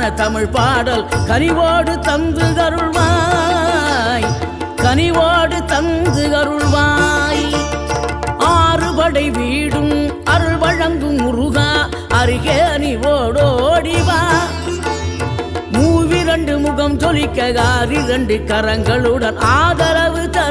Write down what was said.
அழகான தமிழ் பாடல் கனிவோடு தந்து அருள்வாய், கனிவோடு தந்து அருள்வாய். ஆறுபடை வீடும் அருள் வழங்கும் முருகா, அருகே அணிவோடோடிவா. மூவிரண்டு முகம் தொலிக்க 6 கரங்களுடன் ஆதரவு தர